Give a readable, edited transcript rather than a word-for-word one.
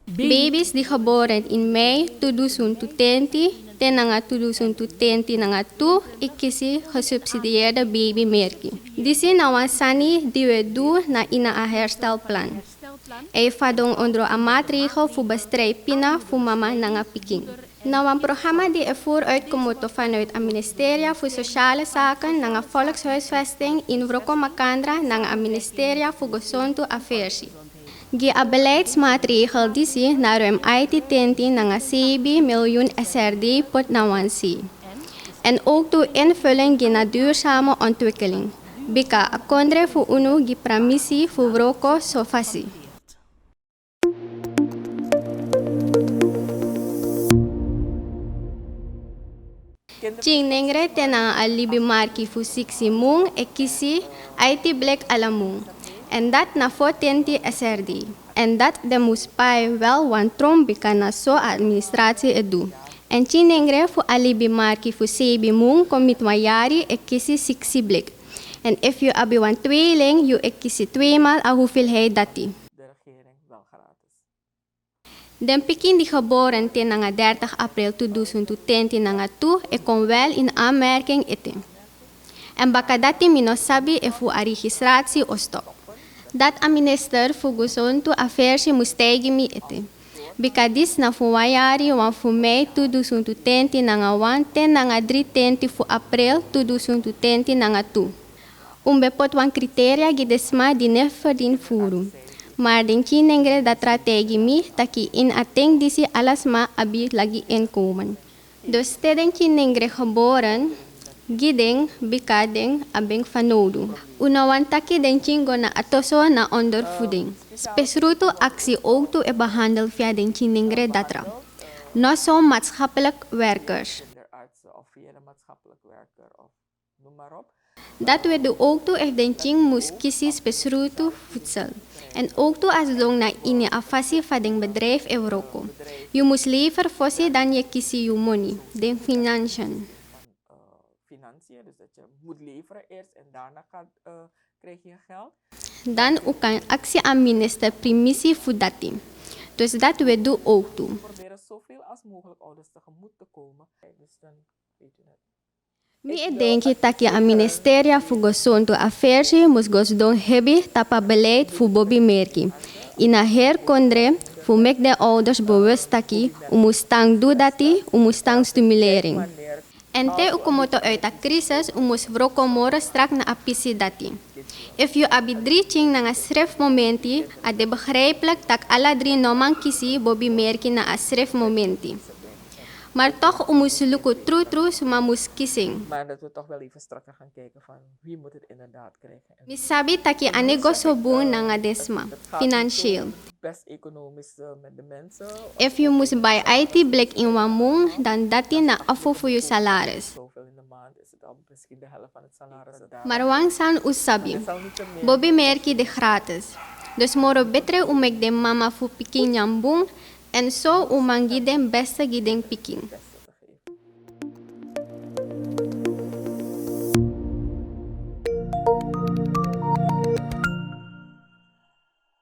Baby's die geboren in mei 2020 ten nga 2020 nga tu ikisi gesubsidieerde babymerkie. Disi na wansani die we do na ina a herstelplan. E fadong ondro a maatregel voor bestrijd pina voor mama na nga piking. Nou een programma die ervoor uitkomt vanuit het ministerie voor Sociale Zaken na nga volkshuisvesting in Vrokomakandra na nga ministerie voor Gezonde Aversie. Gi a beleidsmaatregel disi na ruim IT-10 na nga 7 miljoen SRD pot na wansi. En ook de invulling gi na duurzame ontwikkeling. Bika a kondre voor uno gi pramisi voor Vroko sofasi. Ching nengre tena alibi marki fu siksi mung e kisi IT black alamung. En dat na 420 SRD. En dat de muspai wel wan trombika na so administratie edu. En ching nengre fu alibi marki fu sebi mung komit mayari e kisi siksi black. En if you abi wan tweeling, you e kisi tweemaal a hoeveelheid dati. Den pikin die geboren ten nga 30 april 2020 nga tu e kon wel in aanmerking ete. En baka dati minosabi e fu a registratie o stop. Dat a minister fu Gezonde Aversie mustegi mi ete. Bika dis na fu wayari wan fu mei 2020 nga wan ten nga 320 fu april 2020 nga tu. Bepot wan kriteria gidesma di ne verdien furu. Maar den kinengre dat strategi mi taki in ateng disi alasma abi lagi inkomen. Dus te den kinengre geboren, gideng, bikadeng, abeng fanodu. Unawan taki den kingo na atoso na ondervoeding. Spesruto actie ook toe e behandel via den kinengre datra. No zo maatschappelijk werkers. Dat we de ook toe echt den king moest kiezen spesruto voedsel. En ook toe als long na in je afasi van den bedrijf Euroko. Je moest liever voorzien dan je kiezen je money, den financiën. Dus dat je moet leveren eerst en daarna krijg je geld. Dan ook kan actie aan minister primissie voor dat team. Dus dat we doen ook toe. We proberen zoveel als mogelijk ouders tegemoet te komen. Dus dan weet je het. Mi denk dat je aan ministerie voor Gezonde Aversie moest gosdon hebben tapa beleid voor babymerkie. In een herkondre voor mek de ouders bewust dat je moestang doen dat je moestang stimulering. En te ukomoto uit de crisis moest vrokomoro strak na apisi dati. If you abidriching na nga schriftmomenti, ade begrijpelijk dat alle drie noman kisi babymerkie na a schriftmomenti. Maar toch moest lukken true suma moest kissing. Maar dat we toch wel even strakker gaan kijken van wie moet het inderdaad krijgen. Misabi taki anego sobun na nga desma, financieel. Best economisch met de mensen. If you moest buy IT black in wamung, dan dati na afo voor je salaris. Zoveel in de maand is het al misschien de helft van het salaris. Maar wang san usabi, bobi merki de gratis. Dus moro betre umek de mama fu piking nyambung, en zo umangi den beste gideng piking.